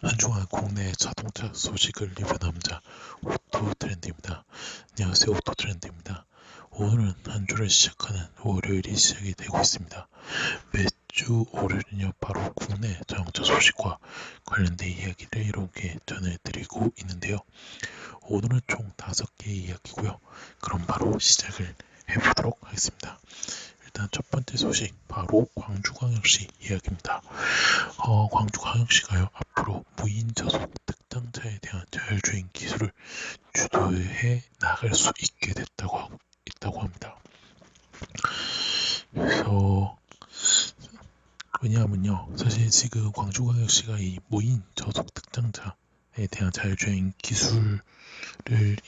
한 주간 국내 자동차 소식을 리뷰하는 남자 오토트렌드입니다. 안녕하세요, 오토트렌드입니다. 오늘은 한 주를 시작하는 월요일이 시작이 되고 있습니다. 매주 월요일은요 바로 국내 자동차 소식과 관련된 이야기를 이렇게 전해드리고 있는데요. 오늘은 총 5개의 이야기고요. 그럼 바로 시작을 해보도록 하겠습니다. 일단 첫 번째 소식 바로 광주광역시 이야기입니다. 광주광역시가요 앞으로 무인 저속 특장차에 대한 자율주행 기술을 주도해 나갈 수 있게 있다고 합니다. 그래서 왜냐하면요 사실 지금 광주광역시가 이 무인 저속 특장차에 대한 자율주행 기술을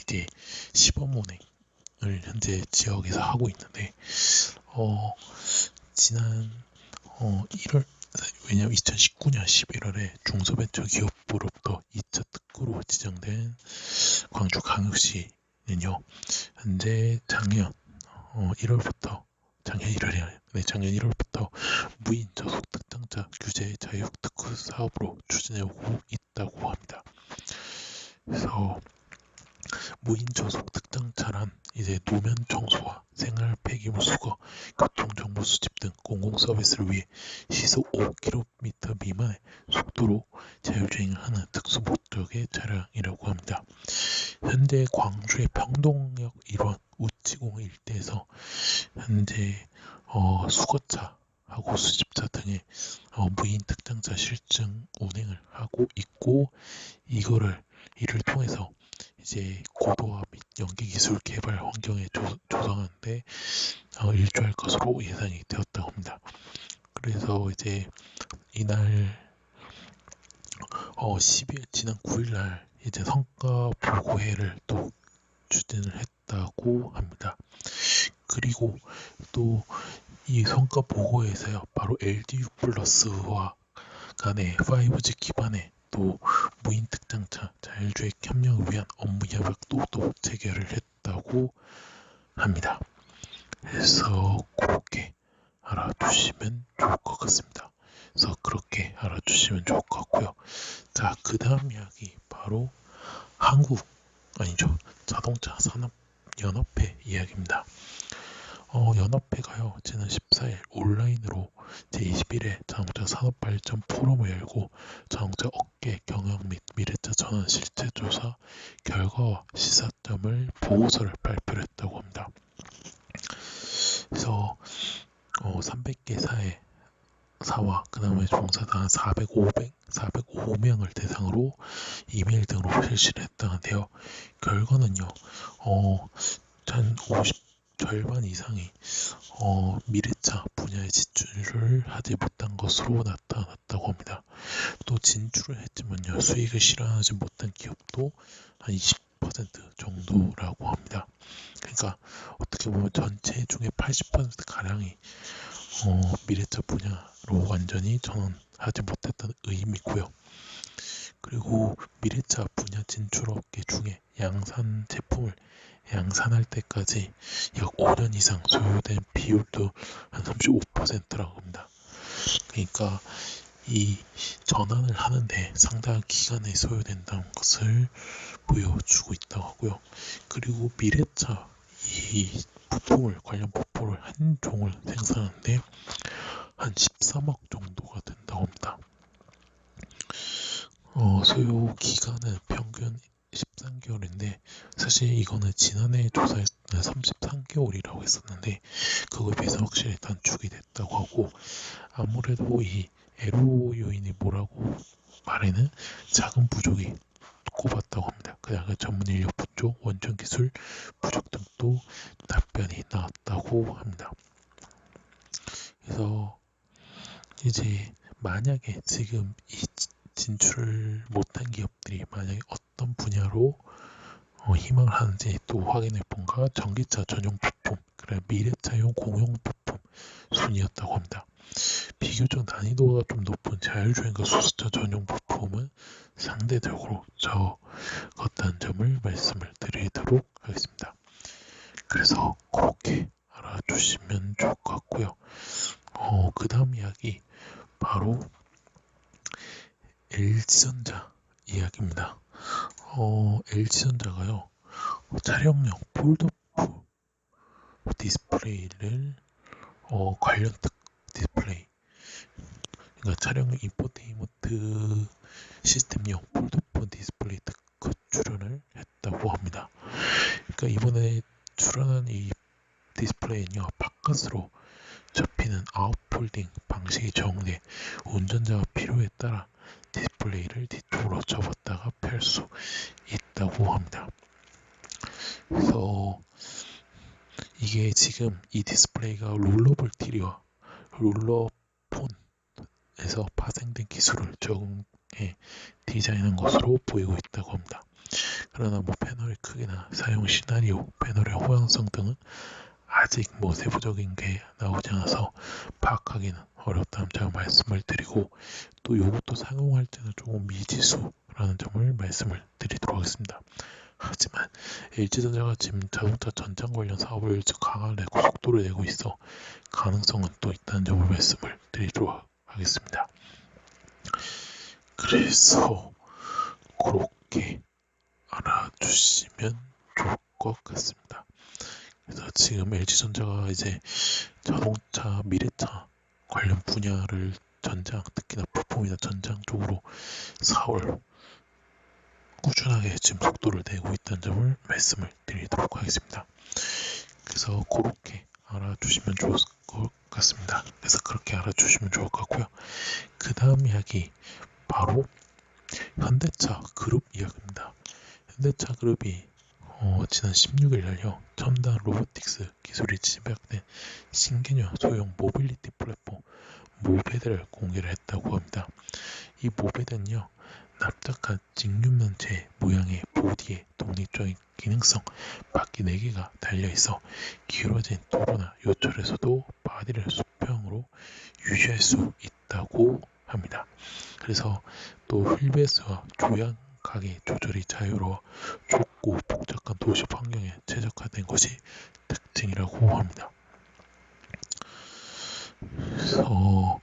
이제 시범 운행을 현재 지역에서 하고 있는데 지난 1월 왜냐하면 2019년 11월에 중소벤처기업부로부터 2차 특구로 지정된 광주광역시는요 현재 작년 1월부터 작년 1월부터 무인 저속 특장차 규제 자율 특구 사업으로 추진해오고 있다고 합니다. 그래서 무인 저속 특장차란 이제 노면 청소와 생활 폐기물 수거, 교통 정보 수집 등 공공 서비스를 위해 시속 5km 미만의 속도로 자율주행을 하는 특수 목적의 차량이라고 합니다. 현재 광주의 평동역 일원 우치공 일대에서 현재 수거차하고 수집차 등의 무인 특장차 실증 운행을 하고 있고 이를 통해서 이제 고도화 및 연계 기술 개발 환경에 조성하는데 일조할 것으로 예상이 되었다고 합니다. 그래서 이제 이날 지난 9일날 이제 성과 보고회를 또 추진을 했다고 합니다. 그리고 또 이 성과 보고회에서요 바로 LDU 플러스와 간의 5G 기반의 또 무인 특장차 자율주행 협력을 위한 업무 협약도 또 체결을 했다고 합니다. 그래서 그렇게 알아두시면 좋을 것 같습니다. 그래서 그렇게 알아두시면 좋을 것 같고요. 자, 그 다음 이야기 바로 자동차 산업연합회 이야기입니다. 연합회가요 지난 14일 온라인으로 제21회 자동차 산업발전 포럼을 열고 자동차 업계 경영 및 미래차 전환 실태 조사 결과와 시사점을 보고서를 발표했다고 합니다. 그래서 300개 사와 그 다음에 종사단 405명을 대상으로 이메일 등으로 실시를 했다는데요. 결과는요 한 절반 이상이 미래차 분야에 진출을 하지 못한 것으로 나타났다고 합니다. 또 진출을 했지만요 수익을 실현하지 못한 기업도 한 20% 정도라고 합니다. 그러니까 어떻게 보면 전체 중에 80% 가량이 미래차 분야로 완전히 전환하지 못했다는 의미고요. 그리고 미래차 분야 진출 업계 중에 양산 제품을 양산할 때까지 약 5년 이상 소요된 비율도 한 35%라고 합니다. 그러니까 이 전환을 하는데 상당한 기간이 소요된다는 것을 보여주고 있다고 하고요. 그리고 미래차 이 관련 부품을 한 종을 생산하는데 한 13억 정도가 된다고 합니다. 소요 기간은 평균 13개월인데 사실 이거는 지난해 조사에 33개월이라고 했었는데 그거에 비해서 확실히 단축이 됐다고 하고 아무래도 이 애로 요인이 뭐라고 말에는 자금 부족이 꼽았다고 합니다. 그다음에 전문 인력 부족, 원천 기술 부족 등도 답변이 나왔다고 합니다. 그래서 이제 만약에 지금 이 진출을 못한 기업들이 만약에 어떤 분야로 희망을 하는지 또 확인해 본가 전기차 전용 부품, 그래 미래차용 공용 부품 순이었다고 합니다. 비교적 난이도가 좀 높은 자율주행과 수소차 전용 부품은 상대적으로 적었다는 점을 말씀을 드리도록 하겠습니다. 그래서 그렇게 알아주시면 좋을 것 같고요. 그 다음 이야기 바로 LG전자 이야기입니다. LG전자가요, 촬영용 폴더프 디스플레이를 관련 디스플레이, 그러니까 촬영용 인포테인먼트 시스템용 폴더프 디스플레이 특허 출원을 했다고 합니다. 그러니까 이번에 출원한 이 디스플레이는요, 바깥으로 접히는 아웃폴딩 방식이 적용돼 운전자가 필요에 따라 디스플레이를 뒤쪽으로 접었다가 펼 수 있다고 합니다. 그래서 이게 지금 이 디스플레이가 롤러블티리와 롤러폰에서 파생된 기술을 적용해 디자인한 것으로 보이고 있다고 합니다. 그러나 패널의 크기나 사용 시나리오, 패널의 호환성 등은 아직 세부적인 게 나오지 않아서 파악하기는 어렵다는 제가 말씀을 드리고, 또 이것도 사용할 때는 조금 미지수라는 점을 말씀을 드리도록 하겠습니다. 하지만 LG전자가 지금 자동차 전장 관련 사업을 강화를 내고 속도를 내고 있어 가능성은 또 있다는 점을 말씀을 드리도록 하겠습니다. 그래서 그렇게 알아주시면 좋을 것 같습니다. 그래서 지금 LG전자가 이제 자동차, 미래차 관련 분야를 전장, 특히나 부품이나 전장 쪽으로 사업을 꾸준하게 지금 속도를 내고 있다는 점을 말씀을 드리도록 하겠습니다. 그래서 그렇게 알아주시면 좋을 것 같습니다. 그래서 그렇게 알아주시면 좋을 것 같고요. 그 다음 이야기 바로 현대차 그룹 이야기입니다. 현대차 그룹이 지난 16일 날요, 첨단 로보틱스 기술이 집약된 신개념 소형 모빌리티 플랫폼 모베드를 공개를 했다고 합니다. 이 모베드는요, 납작한 직육면체 모양의 보디에 독립적인 기능성 바퀴 4개가 달려있어 길어진 도로나 요철에서도 바디를 수평으로 유지할 수 있다고 합니다. 그래서 또 휠베이스와 조향 가게 조절이 자유로워 좁고 복잡한 도시 환경에 최적화된 것이 특징이라고 합니다. 그래서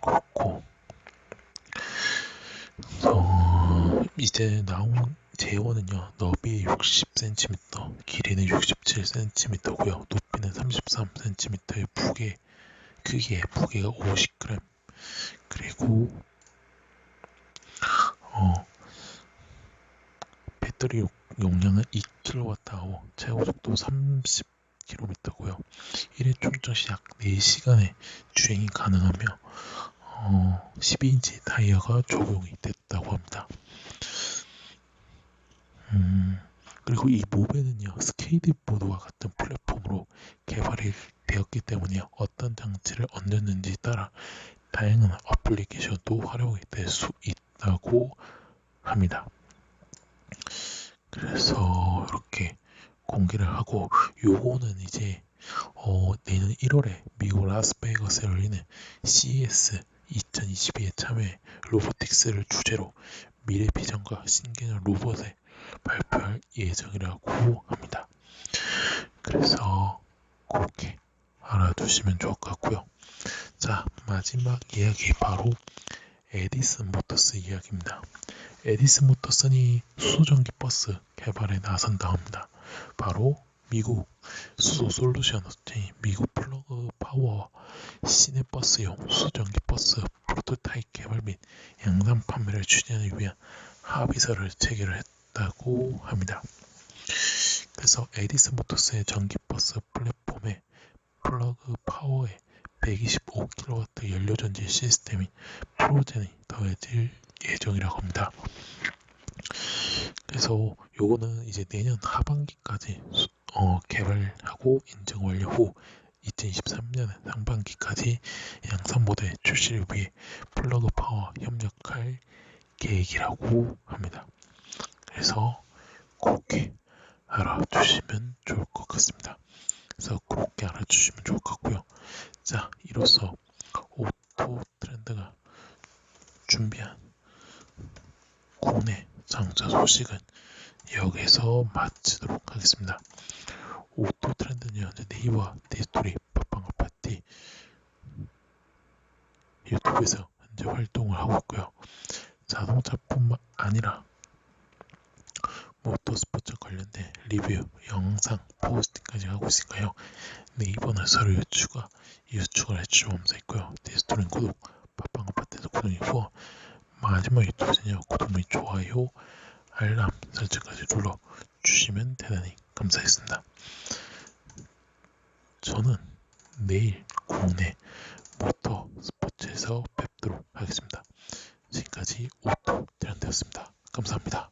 그렇고, 이제 나온 제원은요, 너비 60cm, 길이는 67cm고요, 높이는 33cm의 크기가 50g, 그리고 배터리 용량은 2kWh, 최고 속도 30km고요. 1회 충전 시 약 4시간의 주행이 가능하며 12인치 타이어가 적용이 됐다고 합니다. 그리고 이 모베는요, 스케이트보드와 같은 플랫폼으로 개발이 되었기 때문에 어떤 장치를 얹었는지에 따라 다양한 어플리케이션도 활용이 될 수 있다고 합니다. 그래서 이렇게 공개를 하고, 요거는 이제 내년 1월에 미국 라스베이거스에 열리는 CES 2022에 참여해 로보틱스를 주제로 미래 비전과 신개념 로봇을 발표할 예정이라고 합니다. 그래서 그렇게 알아두시면 좋을 것 같고요. 자, 마지막 이야기 바로 에디슨 모터스 이야기입니다. 에디슨 모터스는 수소전기 버스 개발에 나선다 합니다. 바로 미국 수소 솔루션 업체인 미국 플러그 파워와 시내버스용 수소전기 버스 프로토타입 개발 및 양산 판매를 추진하기 위한 합의서를 체결을 했다고 합니다. 그래서 에디슨 모터스의 전기버스 플랫폼에 플러그 파워의 125kW 연료전지 시스템인 프로젠이 더해질 예정이라고 합니다. 그래서 요거는 이제 내년 하반기까지 개발하고 인증 완료 후 2023년 상반기까지 양산 모델 출시를 위해 플러그 파워와 협력할 계획이라고 합니다. 그래서 그렇게 알아주시면 좋을 것 같습니다. 그래서 그렇게 알아주시면 좋을 것 같고요. 자, 이로써 오토 트렌드가 준비한 국내 장차 소식은 여기서 마치도록 하겠습니다. 오토 트렌드는 현재 네이버, 디스토리, 팟빵, 파티, 유튜브에서 현재 현재 활동을 하고 있고요. 자동차뿐만 아니라 모터스포츠 관련된 리뷰, 영상, 포스팅까지 하고 있으니까요. 네이버나 서류 추가, 이웃 추가를 해주시면 감사했고요. 디스토링 구독, 팟빵 아파트에서 구독이 후원, 마지막 유튜브는요. 구독 및 좋아요, 알람 설정까지 눌러주시면 대단히 감사하겠습니다. 저는 내일 국내 모터 스포츠에서 뵙도록 하겠습니다. 지금까지 오토 대란되었습니다. 감사합니다.